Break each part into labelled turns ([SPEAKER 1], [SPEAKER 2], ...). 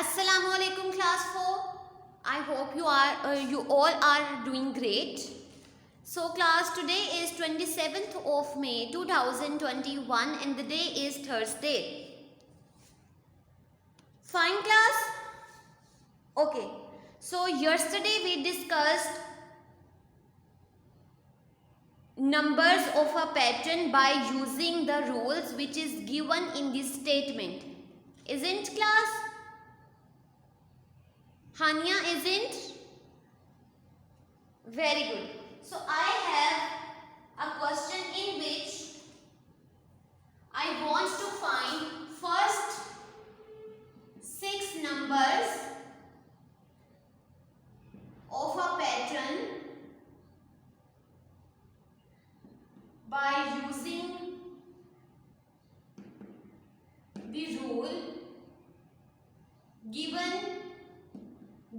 [SPEAKER 1] Assalamualaikum class 4. I hope you all are doing great. So class, today is 27th of May 2021 and the day is Thursday. Fine class? Okay. So yesterday we discussed numbers of a pattern by using the rules which is given in this statement. Isn't class? Hania, isn't? Very good. So I have a question in which I want to find first 6 numbers of a pattern by using the rule given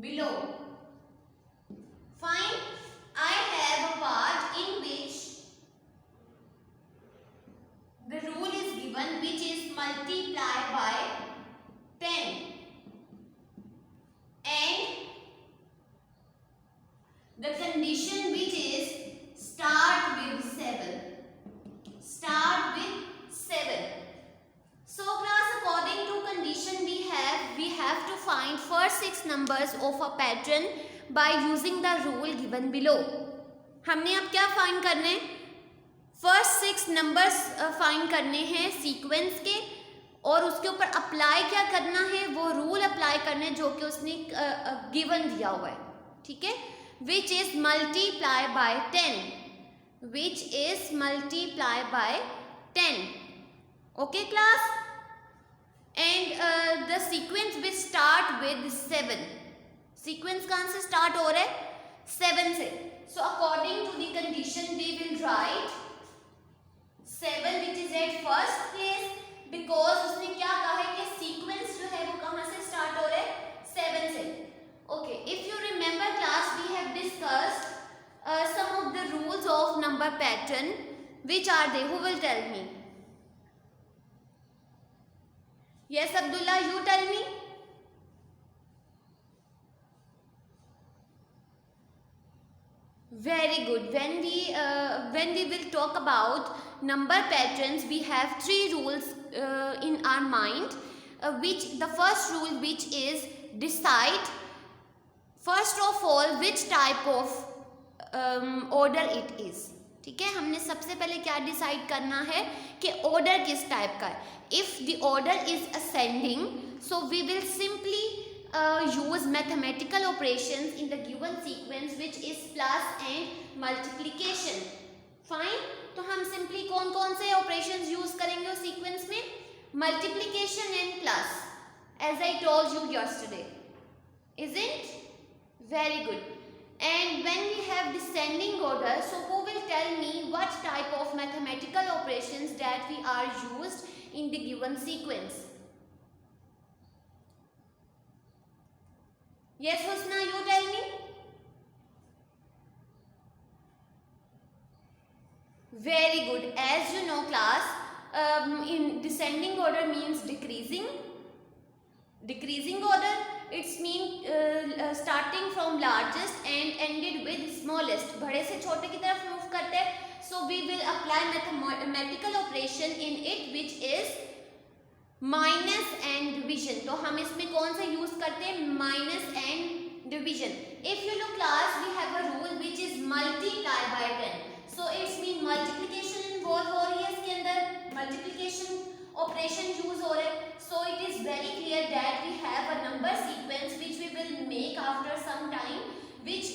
[SPEAKER 1] below. Fine. I have a part in which the rule is given, which is multiply by 10 and the condition which is start with 7. Start with 7. So class, according to condition we have to find first 6 numbers of a pattern by using the rule given below. हमने अब क्या find करने हैं? First 6 numbers find करने हैं sequence के और उसके ऊपर अप्लाई क्या करना है, वो रूल अप्लाई करने जो कि उसने गिवन दिया हुआ है. ठीक है, which is multiply by 10. Which is multiply by 10. Okay class, and the sequence which start with 7. Sequence कहाँ से स्टार्ट हो रहा है? 7 से. So according to the condition we will write 7 which is at first place, because उसने क्या कहा है कि सीक्वेंस जो है वो कहाँ से स्टार्ट हो रहा है? 7 से. Okay, if you remember class, we have discussed some of the rules of number pattern. Which are they? Who will tell me? Yes, Abdullah, you tell me. Very good. When we will talk about number patterns, we have 3 rules in our mind. Which the first rule, which is decide first of all which type of order it is. ठीक है, हमने सबसे पहले क्या decide करना है कि order किस टाइप का है. If the order is ascending, so we will simply use mathematical operations in the given sequence which is plus and multiplication. Fine. तो हम सिंपली कौन कौन से operations यूज करेंगे उस सीक्वेंस में? Multiplication and plus, as I told you yesterday. Isn't? Very good. And when we have descending order, so who will tell me what type of mathematical operations that we are used in the given sequence? Yes, Husna, you tell me. Very good. As you know class, in descending order means decreasing. Decreasing order, it's mean starting from largest and ended with smallest. बड़े से छोटे की तरफ move करते हैं. So we will apply mathematical operation in it which is minus and division. तो हम इसमें कौन सा यूज करते हैं? Minus and division. If you look class, we have a rule which is multiply by 10. So it's mean multiplication involve हो रही है इसके अंदर, मल्टीप्लिकेशन ऑपरेशन यूज हो रहे हैं. So it is very clear that we have a number sequence which we will make after some time which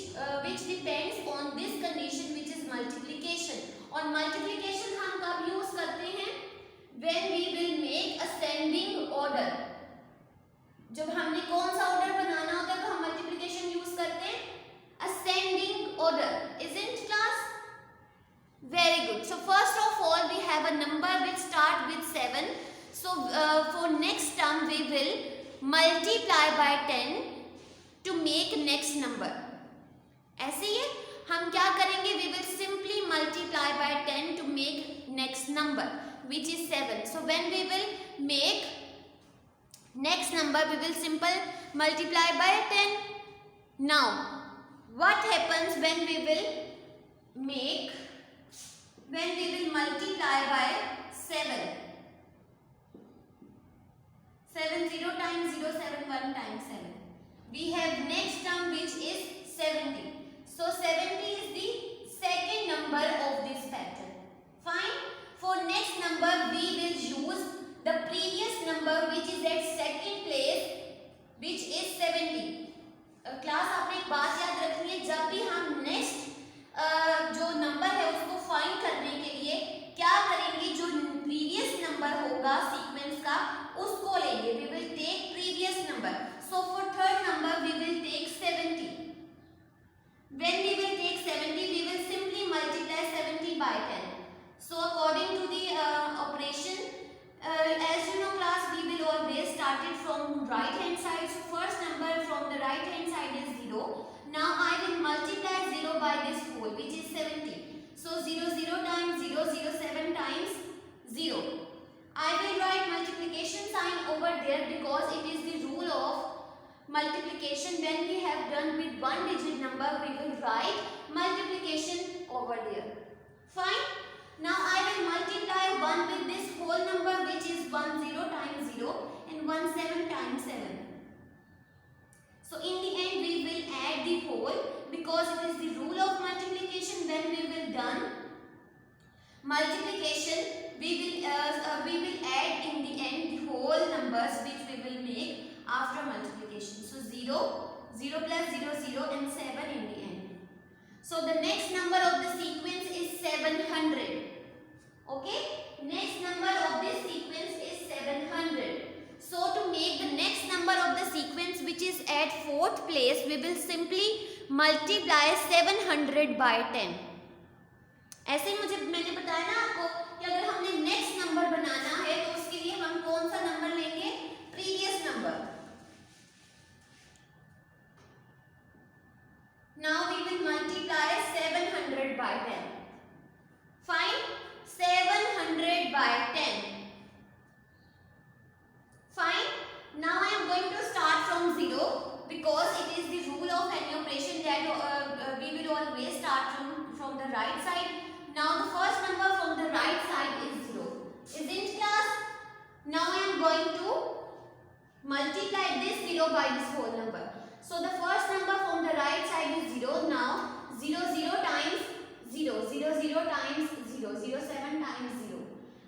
[SPEAKER 1] depends on this condition which is multiplication. और multiplication हम कब यूज करते हैं? When we will make ascending order. जब हमने कौन सा order बनाना होता है तो हम मल्टीप्लिकेशन यूज करते हैं ascending order. Isn't class? Very good. So first of all we have a number which start with 7. So for next term we will multiply by 10 to make next number. ऐसे ही है, हम क्या करेंगे? We will simply multiply by 10 to make next number which is 7. So when we will make Next number we will simple multiply by 10. Now what happens when we will multiply by 7? 7 0 times 0, 7 1 times 7. We have next term which is 70. So 70 is the second number of this pattern. Fine. For next number we will use the previous number which is at second place, which is 70. Class आपने एक बात याद रखनी है, जब भी हम next जो नंबर है उसको फाइंड करने के लिए क्या करेंगे, जो प्रीवियस नंबर होगा सीक्वेंस का उसको लेंगे. We will take previous number. So for third number we will take 70. When we will take 70, we will simply multiply 70 by 10. So according to the operation, as you know class, we will always start it from right hand side. So first number from the right hand side is 0. Now I will multiply 0 by this whole, which is 70. So 0 0 times 0 0 7 times 0. I will write multiplication sign over there because it is the rule of multiplication. When we have done with one digit number, we will write multiplication over there. Fine. Now I will multiply 1 with this whole number, which is 1 0 times 0 and 1 7 times 7. So in the end we will add the whole because it is the rule of multiplication. When we will done multiplication, we will add in the end the whole numbers which we will make after multiplication. So 0 0 plus 0 0 and 7 in the end. So the next number of the sequence is 700. Okay, next number of this sequence is 700. So to make the next number of the sequence which is at fourth place, we will simply multiply 700 by 10. ऐसे ही मैंने बताया ना आपको कि अगर हमने next number बनाना है तो उसके लिए हम कौन सा नंबर लेंगे, previous number. Now we will multiply 700 by 10. Fine. 700 by 10. Fine. Now I am going to start from 0 because it is the rule of any operation that we will always start from the right side. Now the first number from the right side is 0. Isn't class? Now I am going to multiply this 0 by this whole number. So the first number from the right side is 0. Now 0 0 times 0 0 0 times 0 0 7 times 0.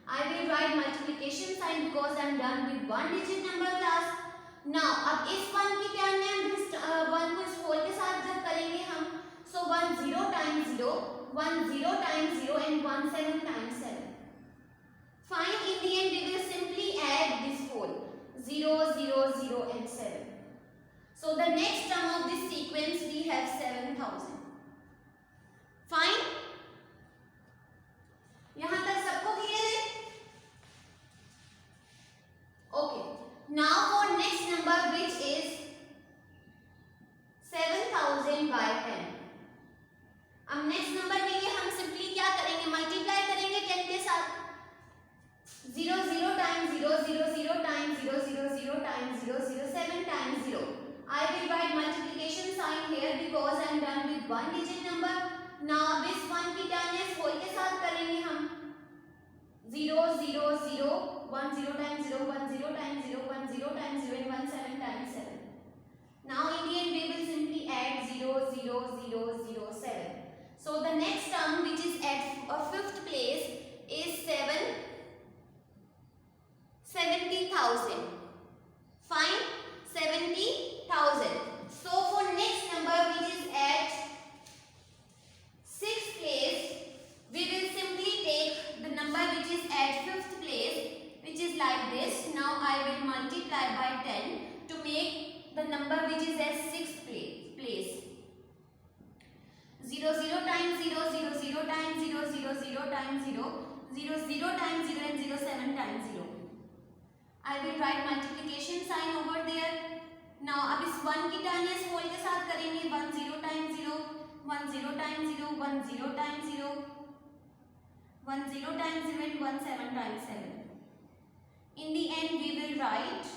[SPEAKER 1] I will write multiplication sign because I am done with one digit number class. Now अब इस 1 की क्या है, 1 को इस whole के साथ जब करेंगे हम, so 1 0 times 0 1 0 times 0 and 1 7 times 7. Fine. In the end we will simply add this whole 0 0 0 and 7. So the next term of this sequence we have 7000. Fine. यहाँ तक सबको क्लियर है? Okay. Now for next number which is 7000 by 10. अब next number के लिए हम simply क्या करेंगे, मल्टीप्लाई करेंगे 10 के साथ. 0 0 times 0 0 0 times 0 0 0 times 0 0 7 times 0. I will write multiplication sign here because I am done with one digit number. Now this 1 की टर्न है whole के साथ करेंगे हम. 0 0 0 1 0 times 0 1 0 times 0 1 0 times 0 and 1 7 times 7. Now in the end we will simply add 0 0 0 0 7. So the next term which is at fifth place is 70,000. Fine. 70,000. So for next number which is at sixth place, we will simply take the number which is at fifth place, which is like this. Now I will multiply by 10 to make the number which is at sixth place. 0 0 times 0 0 0 times 0 0 0 times 0 0 0 times 0 and 0 7 times 0. I will write multiplication sign over there. Now अब इस 1 की turn इस whole के साथ करेंगे. 1 0 times 0 1 0 times 0 1 0 times 0 1 0 times 0 and 1 7 times 7. In the end we will write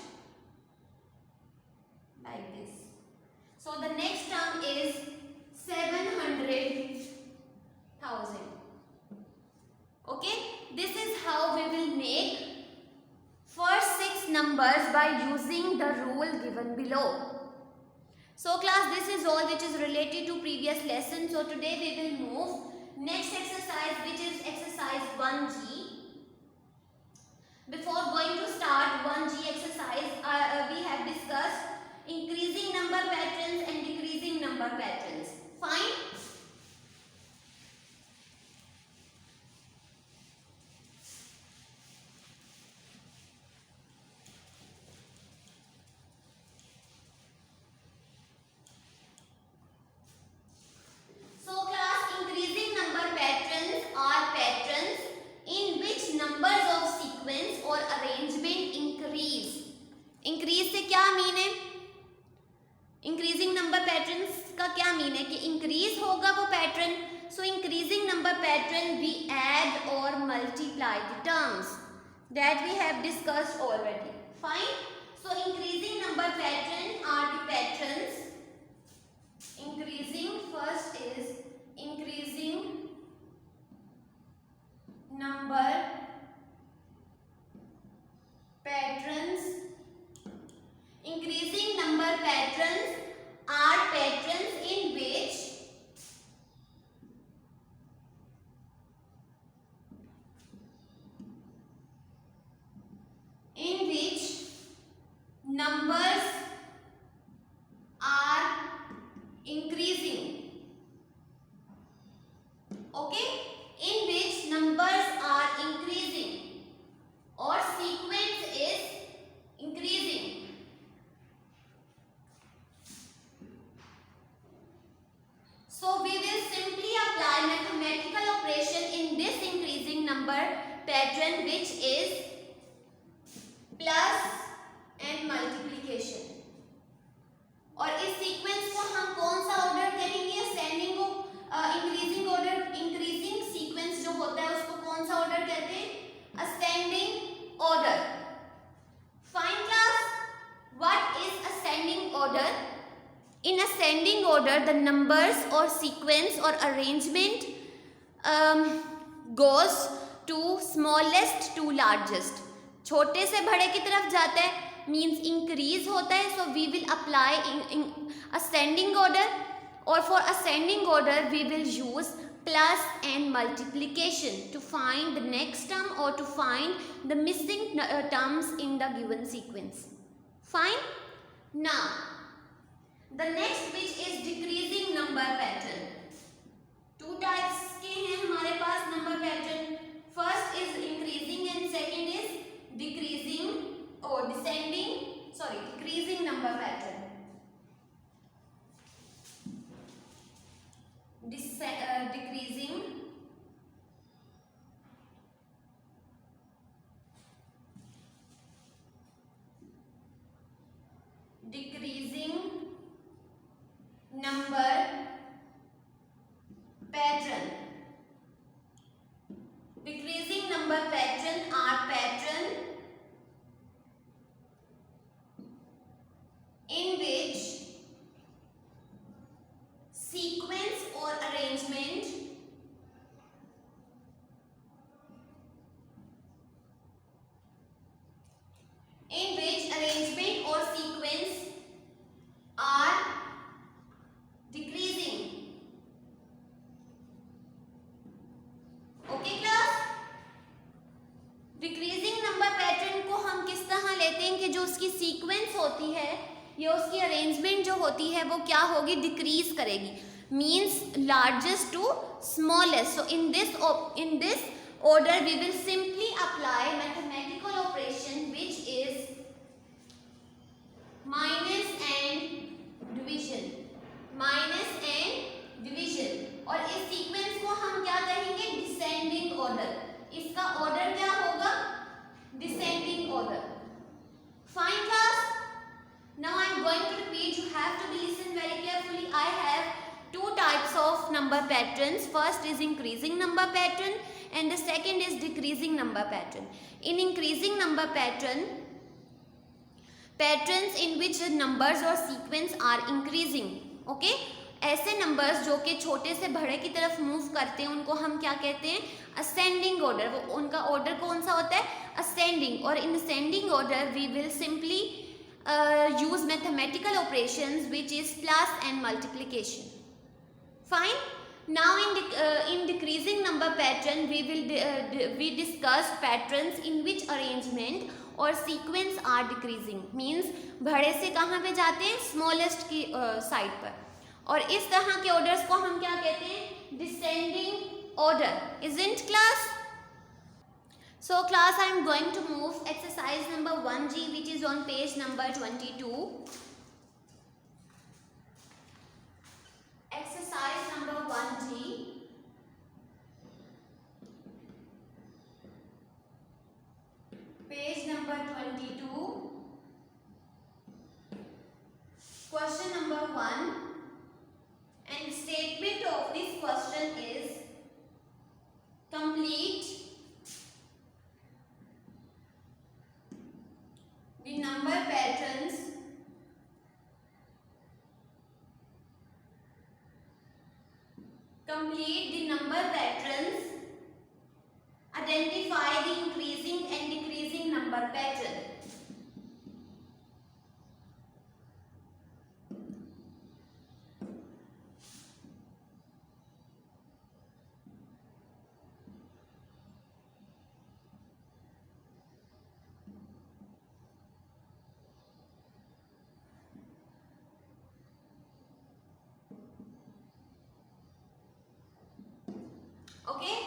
[SPEAKER 1] So the next term is 700,000. Okay, this is how we will make first 6 numbers by using the rule given below. So class, this is all which is related to previous lesson. So today we will move next exercise, which is exercise 1G. Before going to start 1G exercise, we have discussed increasing number patterns and decreasing number patterns. Fine. So class, increasing number patterns are patterns in which numbers of sequence or arrangement increase. Increase से क्या mean है? Increasing number patterns का क्या mean है कि increase होगा वो pattern. So increasing number pattern we add or multiply the terms that we have discussed already. Fine. So increasing number pattern are the patterns. Increasing, first is increasing number patterns. Increasing number patterns are patterns in which numbers are increasing. Okay, in which numbers are increasing or sequence is increasing. So we will simply apply mathematical operation in this increasing number pattern, which is plus and multiplication. और इस sequence को हम कौन सा order करेंगे? Ascending को increasing order, increasing sequence जो होता है उसको कौन सा ऑर्डर कहते हैं? Ascending order. Fine class, what is ascending order? In ascending order, the numbers or sequence or arrangement goes to smallest to largest. छोटे से बड़े की तरफ जाता है, means increase होता है. So we will apply in ascending order, or for ascending order we will use plus and multiplication to find the next term or to find the missing terms in the given sequence. Fine. Now the next, which is decreasing number pattern. Two types के हैं हमारे पास number pattern. First is increasing and second is decreasing or decreasing number pattern. Decreasing number pattern. Decreasing number pattern are pattern in which sequence or arrangement or sequence are decreasing. Okay class, decreasing number pattern को हम किस तरह लेते हैं कि जो उसकी sequence होती है या उसकी अरेंजमेंट जो होती है वो क्या होगी? डिक्रीज करेगी. Means largest to smallest. So in this order we will simply apply mathematical operation, which is minus and division. और इस सीक्वेंस को हम क्या कहेंगे? Descending order. इसका ऑर्डर क्या होगा? Descending order. Fine class. Now I am going to repeat. You have to be listen very carefully. I have two types of number patterns. First is increasing number pattern and the second is decreasing number pattern. In increasing number pattern, patterns in which numbers और sequence are increasing. Okay, ऐसे numbers जो कि छोटे से बड़े की तरफ move करते हैं उनको हम क्या कहते हैं? Ascending order. वो उनका ऑर्डर कौन सा होता है? असेंडिंग. और in ascending order we will simply use mathematical operations which is plus and multiplication. Fine. Now in decreasing number pattern we discussed patterns in which arrangement or sequence are decreasing. Means बड़े से कहाँ पे जाते हैं? Smallest की side पर. और इस तरह के ऑर्डर्स को हम क्या कहते हैं? Descending order. Isn't class? So class, I am going to move exercise number 1G, which is on page number 22. Exercise number 1G. Page number 22. Question number 1. And the statement of this question is complete the number patterns identify the increasing and decreasing number pattern. Okay,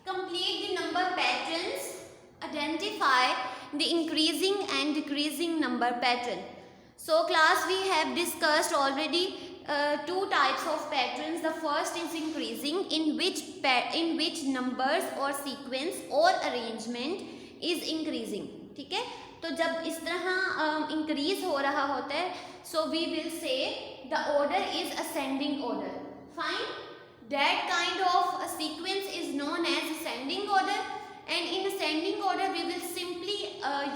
[SPEAKER 1] complete the number patterns, identify the increasing and decreasing number pattern. So class, we have discussed already two types of patterns. The first is increasing, in which numbers or sequence or arrangement is increasing. ठीक है, तो जब इस तरह increase हो रहा होता है, so we will say the order is ascending order. Fine. That kind of a sequence is known as ascending order, and in ascending order we will simply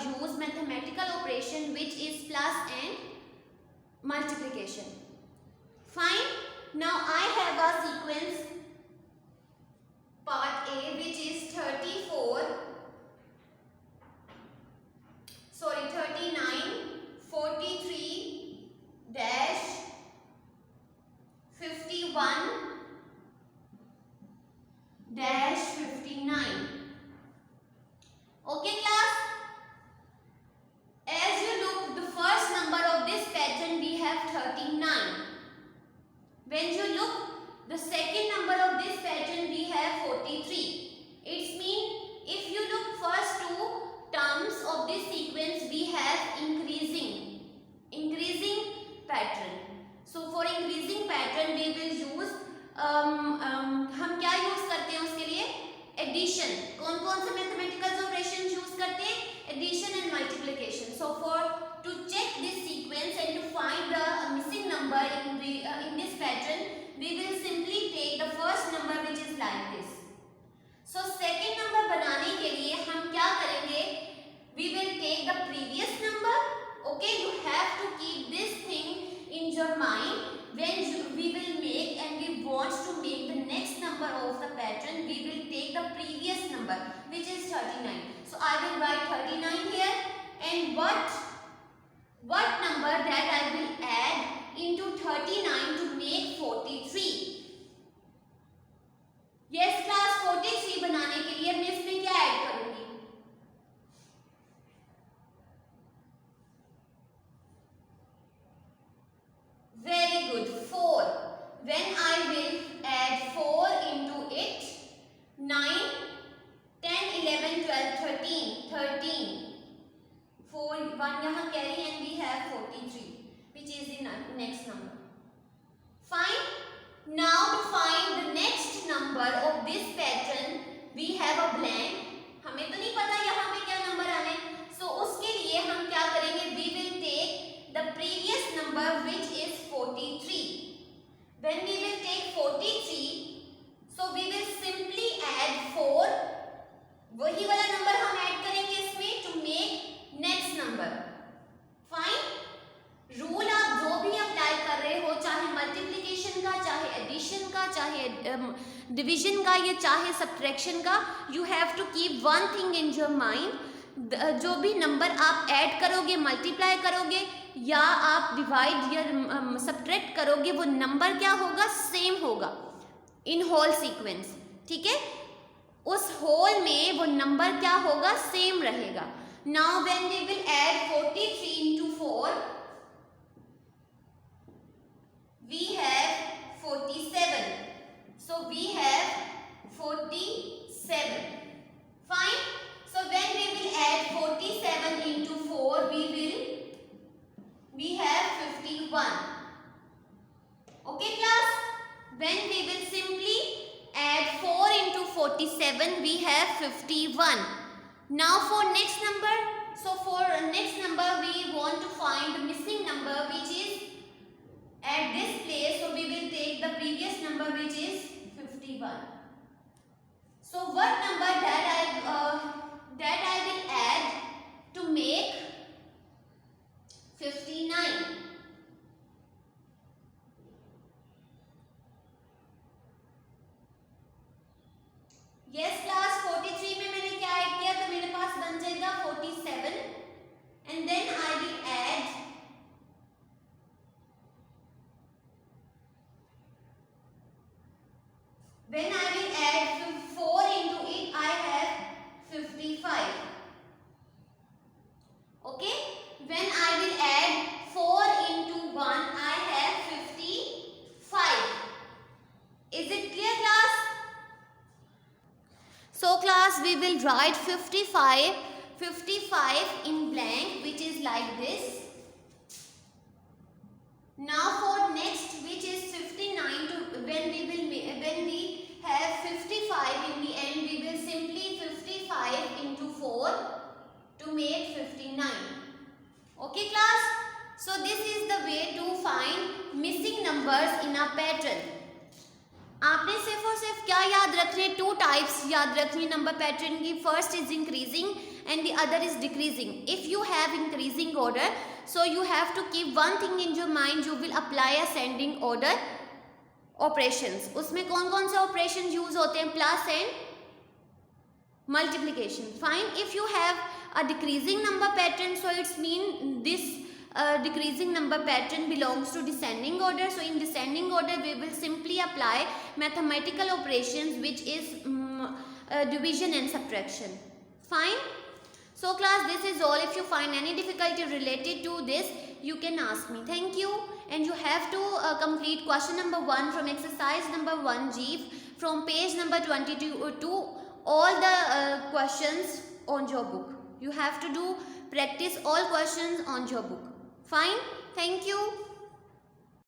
[SPEAKER 1] use mathematical operation which is plus and multiplication. Fine. Now I have a sequence part A which is 39, 43 dash 51 dash 59. Okay class, as you look, the first number of this pattern we have 39. When you look, the second number of this pattern we have 43. It means if you look first two terms of this sequence we have increasing pattern. So for increasing pattern we will use हम क्या use करते हैं उसके लिए? Addition. कौन कौन से mathematical operation use करते हैं? Addition and multiplication. So for to check this sequence and to find the missing number in this pattern, we will simply take the first number which is like this. So second number बनाने के लिए हम क्या करेंगे? We will take the previous number. Okay, you have to keep this thing in your mind. When we will make and we want to make the next number of the pattern, we will take the previous number which is 39. So I will write 39 here, and what number that I will add into 39 to make 43. Yes class, 43 बनाने के लिए मैं इसमें क्या add करूंगी? Very good, 4. When I will add 4 into it, 9, 10, 11, 12, 13. 4, 1 यहाँ carry and we have 43, which is the next number. Fine. Now to find the next number of this pattern, we have a blank. हमें तो नहीं पता यहाँ पे क्या number आने, so उसके लिए हम क्या करेंगे? We will take the previous number which is 43. When we will take 43, so we will simply add 4. वही वाला नंबर हम ऐड करेंगे इसमें to make next number. Fine. Rule आप जो भी अप्लाई कर रहे हो, चाहे मल्टीप्लिकेशन का, चाहे एडिशन का, चाहे डिवीजन का, या चाहे सब्ट्रैक्शन का, you have to keep one thing in your mind. जो भी नंबर आप ऐड करोगे, मल्टीप्लाई करोगे या आप डिवाइड या सब्ट्रैक्ट करोगे, वो नंबर क्या होगा, सेम होगा इन होल सीक्वेंस। ठीक है, उस होल में वो नंबर क्या होगा, सेम रहेगा। Now when we will add 43 into 4, we have 47. So we have 47. Fine. So when we will add 47 into 4, we have 51. Okay class? When we will simply add 4 into 47, we have 51. Now for next number, so for next number we want to find the missing number which is at this place. So we will take the previous number which is 51. So what number that I will add to make 59? Yes class, 43 में मैंने क्या add किया, तो मेरे पास बन जाएगा 47 and then I will add when I will add 4 into it, I have 55. Okay, when I will add 4 into 1, I have 55. Is it clear class? So class, we will write 55 in blank, which is like this. Now for next, which is 59, when we have 55 in the end, we will simply 55 into 4 to make 59. Okay class? So this is the way to find missing numbers in a pattern. आपने सिर्फ और सिर्फ क्या याद रखने, to types याद रखनी number pattern की। First is increasing and the other is decreasing. If you have increasing order, so you have to keep one thing in your mind, you will apply ascending order operations. उसमें कौन कौन से operation use होते हैं, plus and multiplication. Fine. If you have a decreasing number pattern, so it's mean this decreasing number pattern belongs to descending order. So in descending order we will simply apply mathematical operations which is division and subtraction. Fine. So class, this is all. If you find any difficulty related to this, you can ask me. Thank you. And you have to complete question number 1 from exercise number 1G from page number 22 to all the questions on your book. You have to do practice all questions on your book. Fine. Thank you.